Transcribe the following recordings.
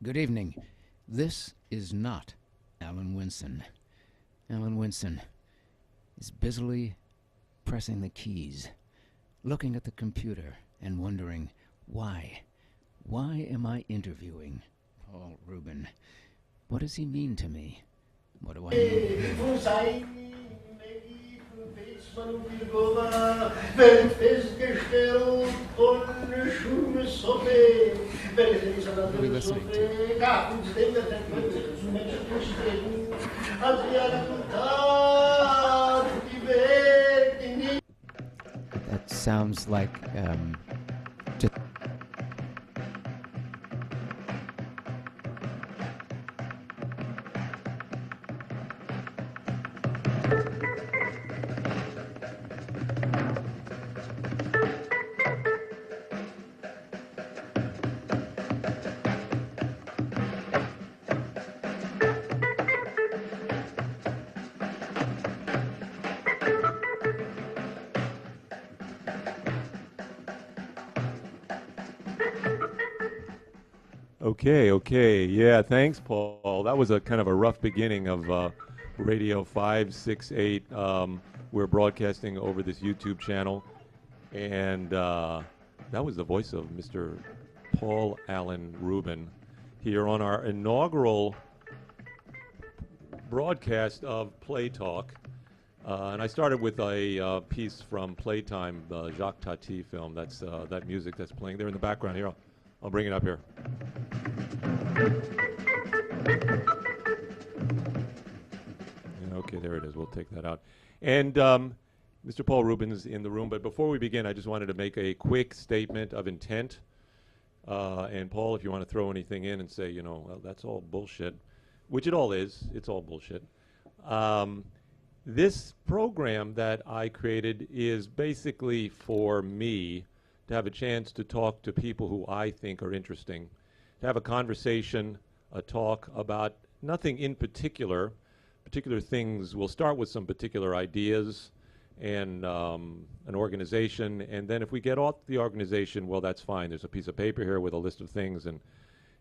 Good evening. This is not Alan Winson. Alan Winson is busily pressing the keys, looking at the computer and wondering, why? Why am I interviewing Paul Ruben? What does he mean to me? What do I mean? What are we listening to? That sounds like just Okay. Yeah, thanks, Paul. That was a kind of a rough beginning of Radio 568. We're broadcasting over this YouTube channel, and that was the voice of Mr. Paul Allen Ruben here on our inaugural broadcast of Play Talk. And I started with a piece from Playtime, the Jacques Tati film. That's that music that's playing there in the background here. I'll bring it up here. Okay, there it is. We'll take that out. And Mr. Paul Ruben's in the room. But before we begin, I just wanted to make a quick statement of intent. And Paul, if you want to throw anything in and say, well, that's all bullshit, which it all is. It's all bullshit. This program that I created is basically for me to have a chance to talk to people who I think are interesting, to have a conversation, a talk about nothing in particular things. We'll start with some particular ideas and an organization, and then if we get off the organization, well, that's fine. There's a piece of paper here with a list of things, and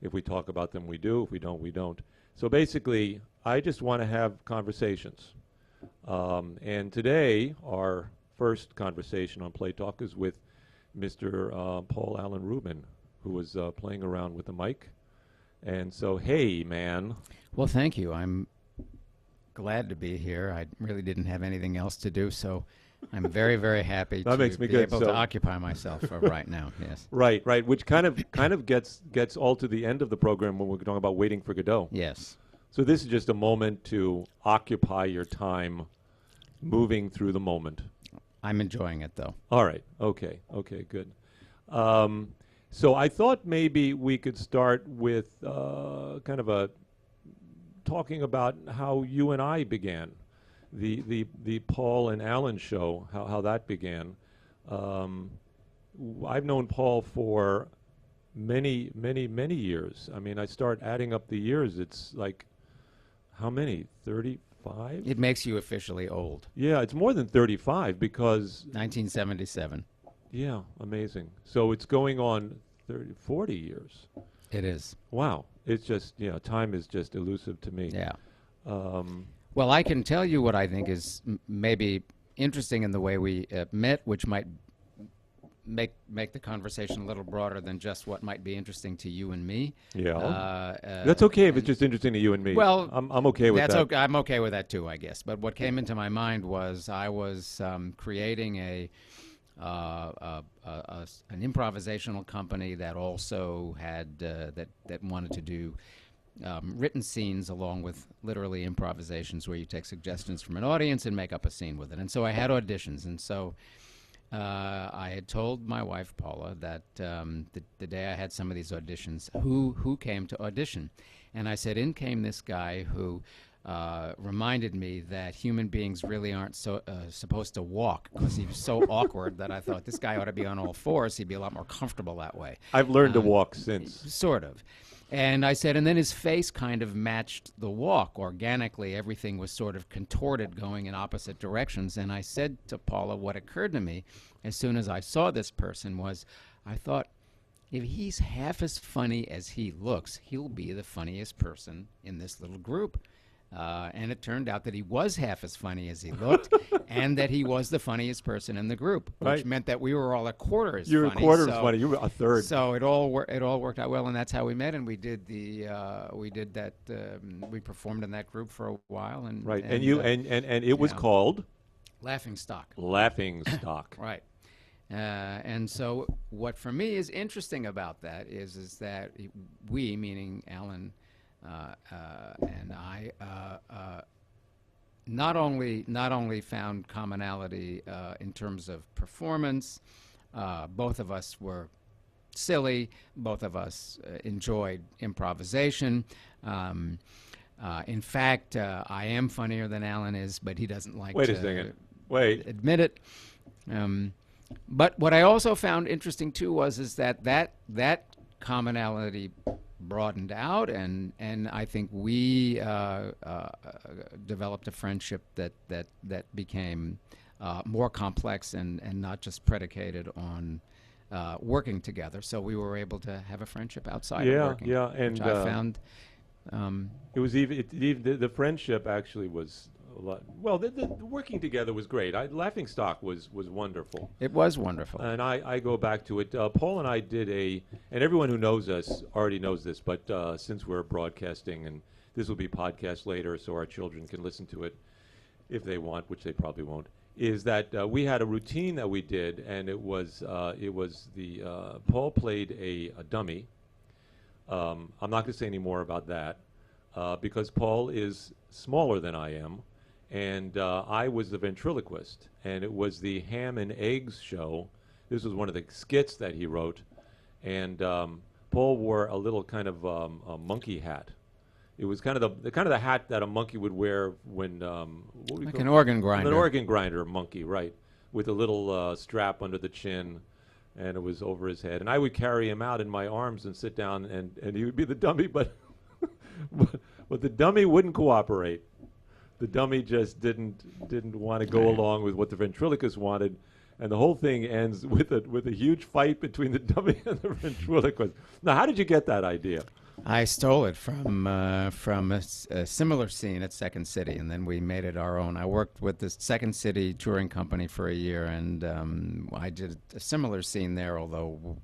if we talk about them, we do. If we don't, we don't. So basically, I just want to have conversations. And today, our first conversation on Play Talk is with Mr. Paul Allen Ruben, who was playing around with the mic. And so, hey, man. Well, thank you. I'm glad to be here. I really didn't have anything else to do, so I'm very, very happy that to makes me be good. able to occupy myself for right now. Yes. Right. Which kind of gets all to the end of the program when we're talking about waiting for Godot. Yes. So this is just a moment to occupy your time moving through the moment. I'm enjoying it, though. All right. Okay, good. So I thought maybe we could start with kind of a talking about how you and I began, the Paul and Alan show, how that began. I've known Paul for many years. I mean, I start adding up the years. It's like, how many? 35? It makes you officially old. Yeah, it's more than 35 because 1977. Yeah, amazing. So it's going on 40 years. It is. Wow. It's just, time is just elusive to me. Yeah. Well, I can tell you what I think is maybe interesting in the way we met, which might make the conversation a little broader than just what might be interesting to you and me. Yeah. That's okay if it's just interesting to you and me. Well, I'm okay with that. I'm okay with that too, I guess. But what came into my mind was I was creating an improvisational company that also had that wanted to do written scenes along with literally improvisations where you take suggestions from an audience and make up a scene with it. And so I had auditions, and so I had told my wife Paula that the day I had some of these auditions, who came to audition, and I said, in came this guy who reminded me that human beings really aren't supposed to walk, because he was so awkward that I thought this guy ought to be on all fours. He'd be a lot more comfortable that way. I've learned to walk since. Sort of. And I said, and then his face kind of matched the walk organically. Everything was sort of contorted, going in opposite directions. And I said to Paula, what occurred to me as soon as I saw this person was, I thought, if he's half as funny as he looks, he'll be the funniest person in this little group. And it turned out that he was half as funny as he looked, and that he was the funniest person in the group, which Right. meant that we were all a quarter as You were funny. a quarter as funny. You were a third. So it all worked out well, and that's how we met. And we did we performed in that group for a while, and Right. And you and it was yeah. called Laughing Stock. Laughing Stock. Right. And so what for me is interesting about that is that we, meaning Alan and I, not only found commonality in terms of performance, both of us were silly, both of us enjoyed improvisation. In fact, I am funnier than Alan is, but he doesn't like Wait to a second. Wait. admit it. But what I also found interesting too was that commonality broadened out, and I think we developed a friendship that became more complex and not just predicated on working together. So we were able to have a friendship outside of working. Yeah, and which I found. it was even the friendship actually was a lot. Well, the working together was great. Laughing Stock was wonderful. It was wonderful. And I go back to it. Paul and I did and everyone who knows us already knows this, but since we're broadcasting, and this will be podcast later, so our children can listen to it if they want, which they probably won't, is that we had a routine that we did, and it was Paul played a dummy. I'm not going to say any more about that because Paul is smaller than I am. And I was the ventriloquist, and it was the Ham and Eggs show. This was one of the skits that he wrote, and Paul wore a little kind of a monkey hat. It was kind of the hat that a monkey would wear when Like an organ grinder. An organ grinder monkey, right? With a little strap under the chin, and it was over his head. And I would carry him out in my arms and sit down, and he would be the dummy, but but the dummy wouldn't cooperate. The dummy just didn't want to go along with what the ventriloquist wanted, and the whole thing ends with a huge fight between the dummy and the ventriloquist. Now, how did you get that idea? I stole it from a similar scene at Second City, and then we made it our own. I worked with the Second City touring company for a year, and I did a similar scene there, although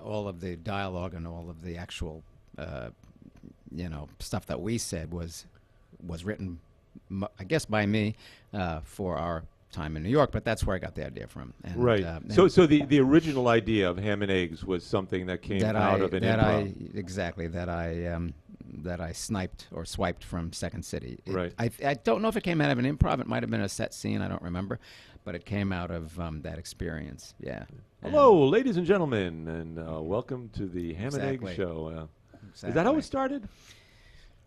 all of the dialogue and all of the actual stuff that we said was written, I guess, by me for our time in New York, but that's where I got the idea from. And, right. So the original idea of Ham and Eggs was something that came out of an improv. That I sniped or swiped from Second City. Right. I don't know if it came out of an improv. It might have been a set scene. I don't remember, but it came out of that experience. Yeah. Hello, ladies and gentlemen, and welcome to the Ham and Eggs show. Is that how it started?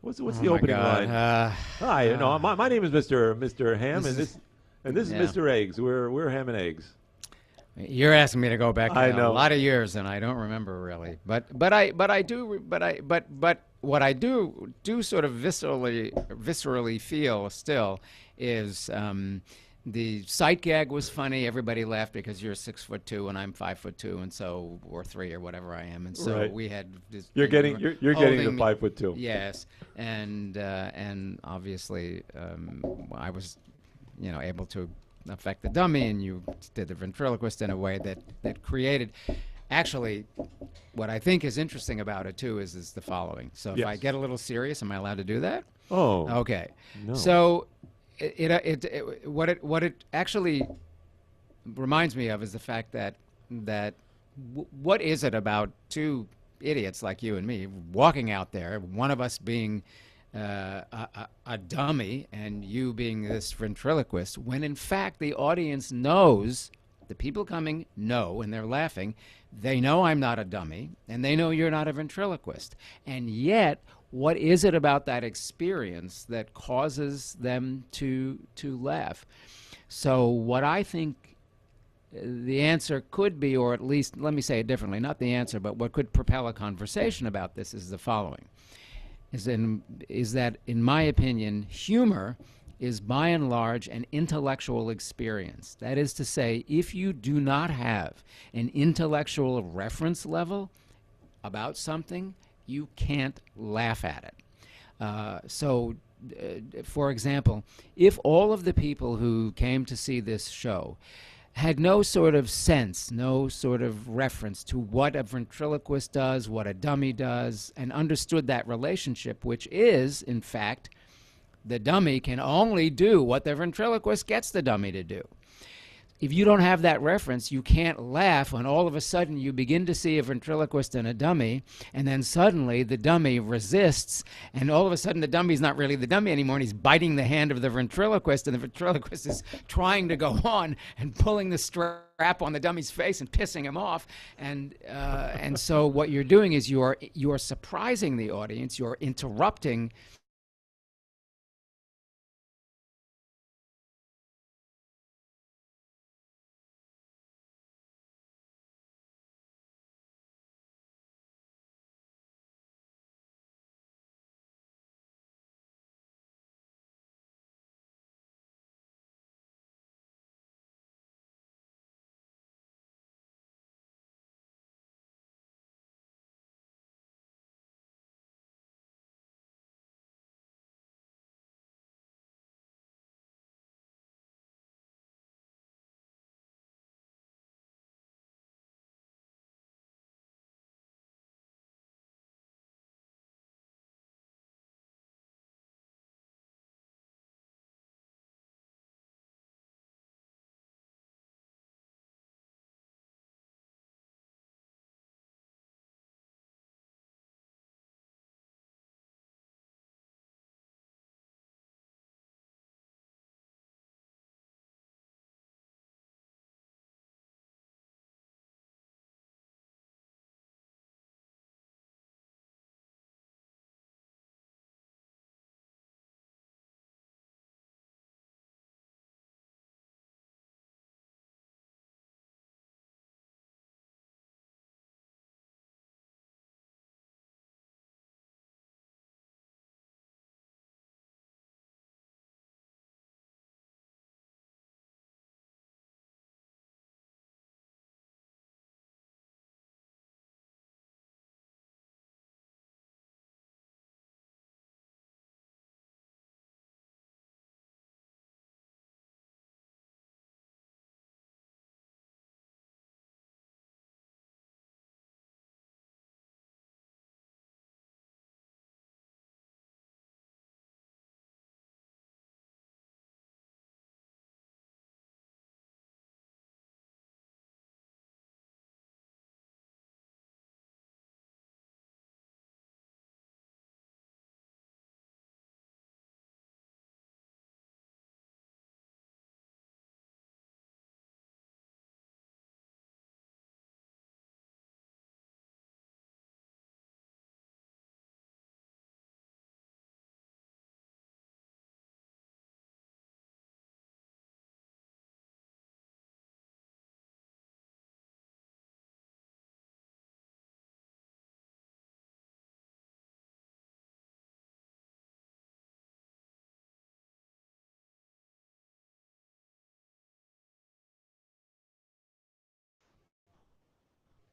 What's the opening line? Hi, no, my name is Mr. Ham, and this is Mr. Eggs. We're Ham and Eggs. You're asking me to go back I know. a lot of years, and I don't remember really. But what I do sort of viscerally feel still is. The sight gag was funny. Everybody laughed because you're 6'2" and I'm 5'2", and so or 3 or whatever I am, and so we had this. You're getting the 5'2". Yes, and obviously I was, able to affect the dummy, and you did the ventriloquist in a way that created. Actually, what I think is interesting about it too is the following. So if I get a little serious, am I allowed to do that? Oh. Okay. No. So. What it actually reminds me of is the fact that what is it about two idiots like you and me walking out there, one of us being a dummy and you being this ventriloquist, when in fact the audience knows, the people coming know, and they're laughing, they know I'm not a dummy, and they know you're not a ventriloquist, and yet. What is it about that experience that causes them to laugh? So what I think the answer could be, or at least let me say it differently, not the answer, but what could propel a conversation about this is the following. Is that, in my opinion, humor is by and large an intellectual experience. That is to say, if you do not have an intellectual reference level about something, you can't laugh at it. For example, if all of the people who came to see this show had no sort of sense, no sort of reference to what a ventriloquist does, what a dummy does, and understood that relationship, which is, in fact, the dummy can only do what the ventriloquist gets the dummy to do. If you don't have that reference, you can't laugh when all of a sudden you begin to see a ventriloquist and a dummy, and then suddenly the dummy resists, and all of a sudden the dummy's not really the dummy anymore, and he's biting the hand of the ventriloquist, and the ventriloquist is trying to go on and pulling the strap on the dummy's face and pissing him off. And so what you're doing is you're surprising the audience, you're interrupting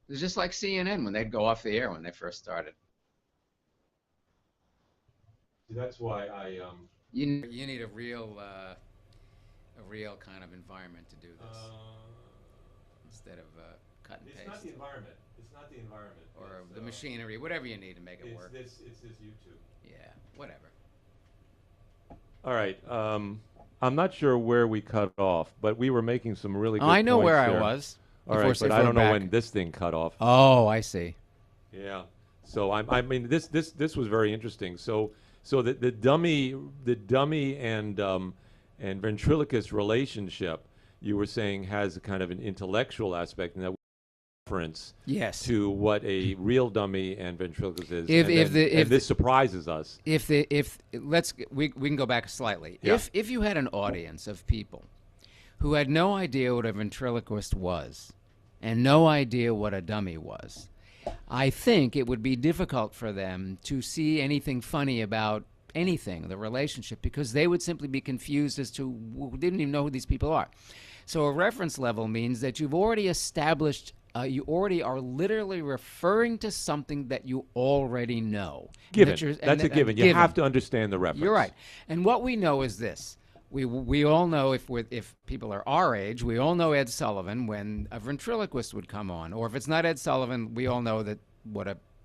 It's just like CNN when they'd go off the air when they first started. That's why You need a real kind of environment to do this instead of cut and paste. It's not the environment. It's not the environment. Or it's, the machinery, whatever you need to make it work. It's this YouTube. Yeah, whatever. All right. I'm not sure where we cut off, but we were making some really good I know points where there. I was. All right, but I don't know when this thing cut off. Oh, I see. Yeah. So I mean, this was very interesting. So the dummy and ventriloquist relationship, you were saying, has a kind of an intellectual aspect, and that difference to what a real dummy and ventriloquist is. If this surprises us. We can go back slightly. Yeah. If you had an audience of people who had no idea what a ventriloquist was and no idea what a dummy was, I think it would be difficult for them to see anything funny about anything, the relationship, because they would simply be confused as to didn't even know who these people are. So a reference level means that you've already established, you already are literally referring to something that you already know. Given. That's a given. You have to understand the reference. You're right. And what we know is this. We all know, if people are our age, we all know Ed Sullivan when a ventriloquist would come on. Or if it's not Ed Sullivan, we all know that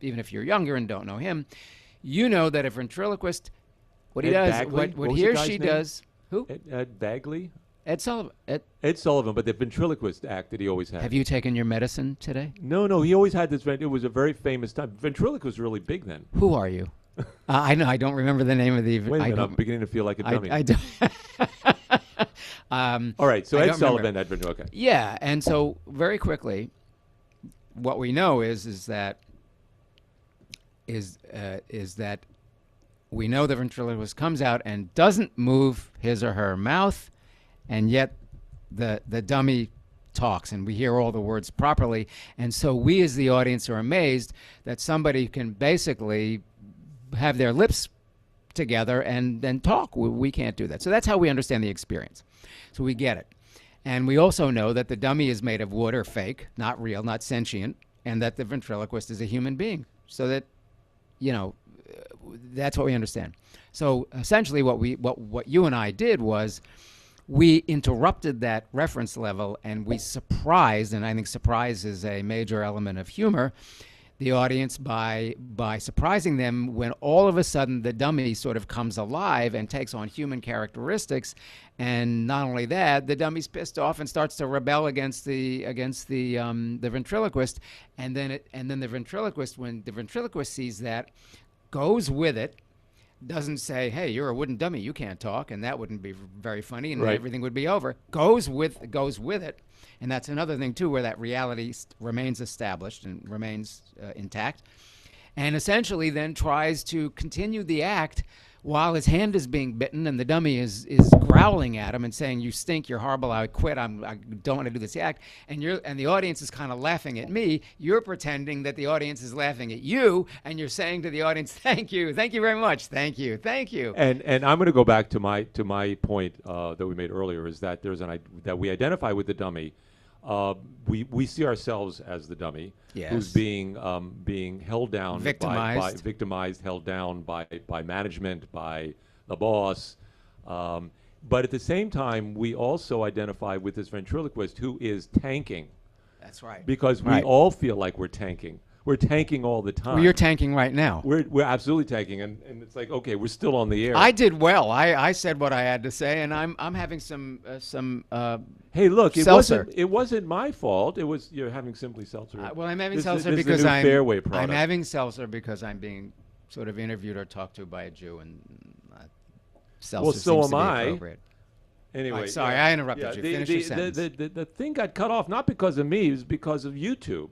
even if you're younger and don't know him, you know that a ventriloquist, what he does, Bagley? what he or she does. Who? Ed Bagley? Ed Sullivan. Ed Sullivan, but the ventriloquist act that he always had. Have you taken your medicine today? No, he always had this. It was a very famous time. Ventriloquist was really big then. Who are you? I know. I don't remember the name of the. Wait a minute. I'm beginning to feel like a dummy. I don't. All right. So Ed Sullivan, Ed Ventriloquist. Okay. Yeah, and so very quickly, what we know is that we know the ventriloquist comes out and doesn't move his or her mouth, and yet the dummy talks, and we hear all the words properly. And so we as the audience are amazed that somebody can basically have their lips together and then talk. We can't do that. So that's how we understand the experience. So we get it. And we also know that the dummy is made of wood or fake, not real, not sentient, and that the ventriloquist is a human being. So that, that's what we understand. So essentially what you and I did was we interrupted that reference level, and we surprised, and I think surprise is a major element of humor, the audience by surprising them when all of a sudden the dummy sort of comes alive and takes on human characteristics. And not only that, the dummy's pissed off and starts to rebel against the ventriloquist. And then the ventriloquist, when the ventriloquist sees that, goes with it, doesn't say, "Hey, you're a wooden dummy, you can't talk," and that wouldn't be very funny, and right. Everything would be over. Goes with it, and that's another thing too, where that reality remains established and remains intact, and essentially then tries to continue the act while his hand is being bitten and the dummy is growling at him and saying, "You stink, you're horrible, I quit, I don't want to do this act," and the audience is kind of laughing at me. You're pretending that the audience is laughing at you, and you're saying to the audience, thank you very much, thank you. And I'm going to go back to my point that we made earlier, is that that we identify with the dummy. We see ourselves as the dummy, yes, who's being held down, victimized, held down by management, by the boss. But at the same time, we also identify with this ventriloquist who is tanking. That's right. Because we all feel like we're tanking. We're tanking all the time. Well, you're tanking right now. We're absolutely tanking, and it's like, okay, we're still on the air. I did well. I said what I had to say, and I'm having some. Hey, look, seltzer. It wasn't my fault. You're having simply seltzer. Well, I'm having seltzer this because is a new Fairway product. I'm having seltzer because I'm being sort of interviewed or talked to by a Jew, and seltzer seems to be appropriate. Anyway, right, sorry, I interrupted you. Finish your sentence. The thing got cut off not because of me, it was because of YouTube.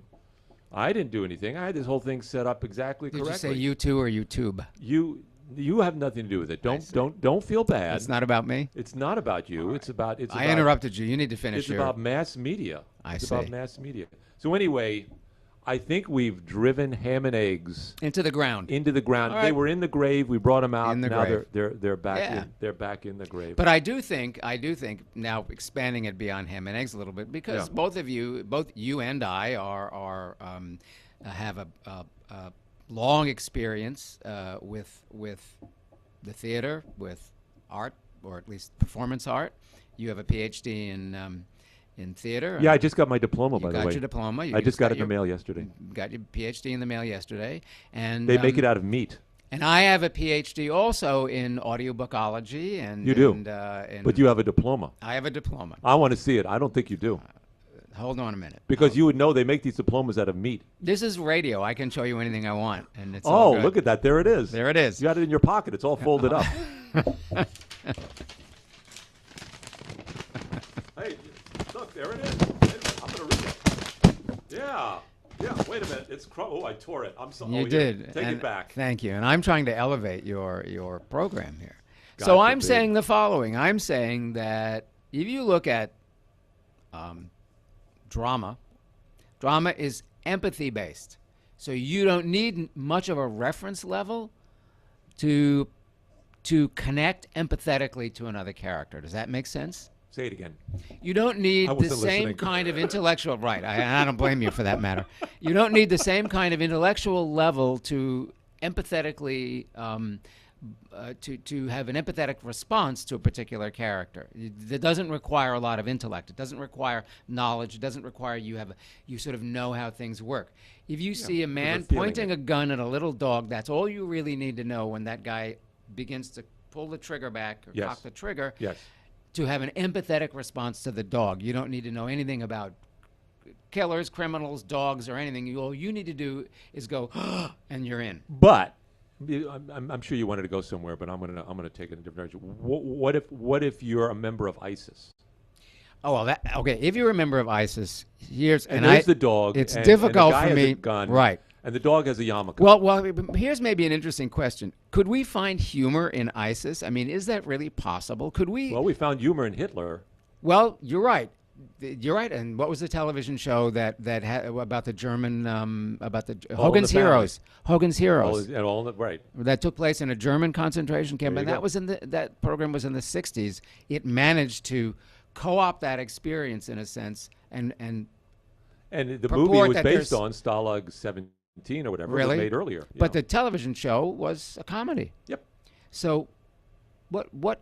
I didn't do anything. I had this whole thing set up exactly correctly. Did you say U2 or YouTube? You have nothing to do with it. Don't feel bad. It's not about me. It's not about you. Right. I interrupted you. You need to finish. It's about mass media. It's about mass media. So anyway, I think we've driven ham and eggs into the ground. Right. They were in the grave. We brought them out. Now grave. they're back. Yeah. They're back in the grave. But I do think now expanding it beyond ham and eggs a little bit, because both you and I have a long experience with the theater, with art, or at least performance art. You have a PhD in theater. Yeah, I just got my diploma, by the way. You got your diploma. I just got it in the mail yesterday. Got your PhD in the mail yesterday. And they make it out of meat. And I have a PhD also in audiobookology. And you do? But you have a diploma. I have a diploma. I want to see it. I don't think you do. Hold on a minute. Because you would know they make these diplomas out of meat. This is radio. I can show you anything I want. And it's all good. Look at that. There it is. There it is. You got it in your pocket. It's all folded up. Hey, look, there it is. I'm going to read it. Yeah. Wait a minute. I tore it. I'm sorry. You did. Take it back. Thank you. And I'm trying to elevate your program here. So I'm saying the following. I'm saying that if you look at drama is empathy-based. So you don't need much of a reference level to to connect empathetically to another character. Does that make sense? Say it again. You don't need I the wasn't same listening. kind of intellectual right. I don't blame you for that matter. You don't need the same kind of intellectual level to empathetically to have an empathetic response to a particular character. It doesn't require a lot of intellect. It doesn't require knowledge. It doesn't require you sort of know how things work. If you see a man pointing a gun at a little dog, that's all you really need to know when that guy begins to pull the trigger back or cock the trigger. Yes. To have an empathetic response to the dog. You don't need to know anything about killers, criminals, dogs, or anything. All you need to do is go, and you're in. But I'm sure you wanted to go somewhere, but I'm gonna take it in a different direction. What if you're a member of ISIS? Oh well, okay. If you're a member of ISIS, there's the dog. It's and difficult the guy for has me, a gun, right? And the dog has a yarmulke. Well, here's maybe an interesting question. Could we find humor in ISIS? I mean, is that really possible? Could we? Well, we found humor in Hitler. Well, you're right. You're right. And what was the television show that had about the German about the Hogan's Heroes? Hogan's Heroes. Right. That took place in a German concentration camp, and There you that program was in the 60s. It managed to co-opt that experience in a sense, and the movie was based on Stalag 17 or whatever. Really? It was made earlier. But the television show was a comedy. Yep. So, what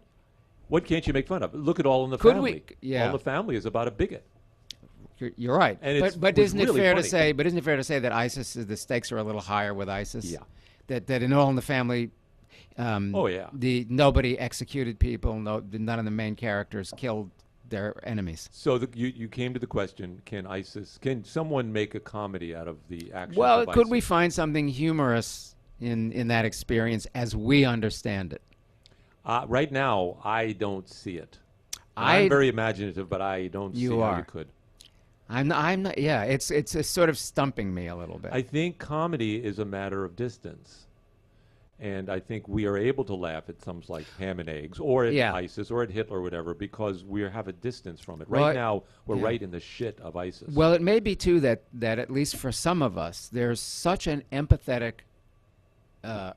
can't you make fun of? Look at All in the Could Family. yeah. All in the Family is about a bigot. You're right. And but was isn't it really fair funny. to say? But isn't it fair to say that ISIS the stakes are a little higher with ISIS? Yeah. That in All in the Family. Oh yeah. Nobody executed people. None of the main characters killed their enemies. So you came to the question: Can someone make a comedy out of the action? Well, of could ISIS? we find something humorous in that experience as we understand it? Right now, I don't see it. I'm very imaginative, but I don't see how you could. I'm not. Yeah, it's sort of stumping me a little bit. I think comedy is a matter of distance. And I think we are able to laugh at something like Ham and Eggs or at ISIS or at Hitler or whatever because we have a distance from it. Right now, we're right in the shit of ISIS. Well, it may be, too, that at least for some of us, there's such an empathetic,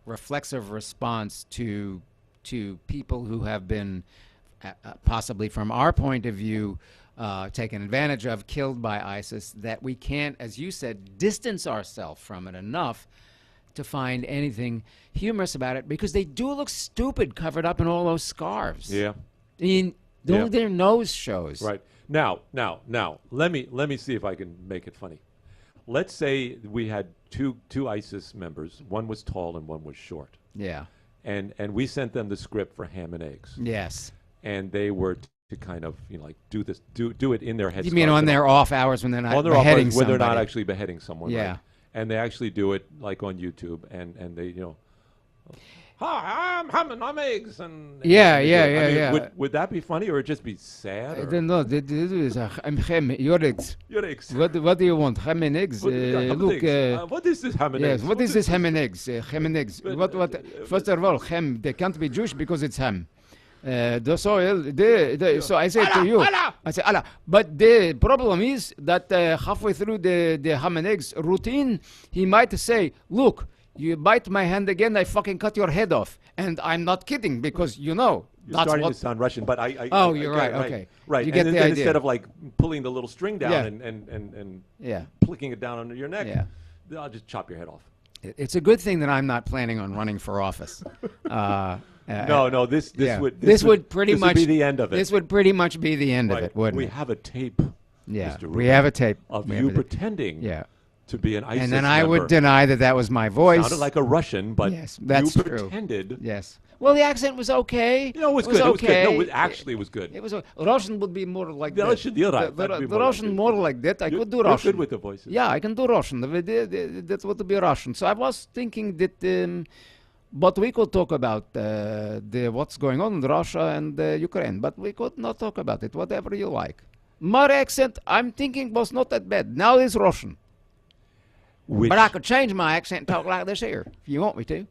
reflexive response to people who have been, possibly from our point of view, taken advantage of, killed by ISIS, that we can't, as you said, distance ourselves from it enough to find anything humorous about it because they do look stupid covered up in all those scarves. Yeah. I mean, only their nose shows. Right. Now, let me see if I can make it funny. Let's say we had two ISIS members. One was tall and one was short. Yeah. And we sent them the script for Ham and Eggs. Yes. And they were to kind of do this, do it in their headscarves. You mean on their off hours when they're not on their beheading off hours when they're not somebody. actually beheading someone. Yeah. Right? And they actually do it like on YouTube, and they hi, I'm Ham and Eggs, and yeah. Would that be funny or would it just be sad? I don't know. I'm ham. Your eggs. Your eggs. What do you want? Ham and eggs. Look. What is this ham and yes. eggs? What is this ham and eggs? Ham and eggs. What? First of all, ham. They can't be Jewish because it's ham. So I say to you, I say, Allah. But the problem is that halfway through the ham and eggs routine, he might say, look, you bite my hand again, I fucking cut your head off. And I'm not kidding because, You're that's starting what... to sound Russian, but I Oh, you're get right, it, okay. Right. You get and the then idea. instead of like pulling the little string down Yeah. and Yeah. flicking it down under your neck, I'll just chop your head off. It's a good thing that I'm not planning on running for office. No, this would pretty much be the end of it. This would pretty much be the end of it, wouldn't we it? have a tape. Yeah, Mr. we Ruben, have a tape of We you have a tape. pretending to be an ISIS And then I would member. deny that was my voice. Sounded like a Russian, but Yes, that's you true. pretended. Yes. Well, the accent was okay. It was good. Okay. It was good. No, it was good. It was Russian would be more like The that. Russian, you're right. That'd be The more like Russian it. more like that. I could do You're Russian. good with the voices. Yeah, I can do Russian. That would be Russian. So I was thinking that, but we could talk about what's going on in Russia and Ukraine. But we could not talk about it. Whatever you like. My accent, I'm thinking, was not that bad. Now it's Russian. Which, But I could change my accent and talk like this here, if you want me to.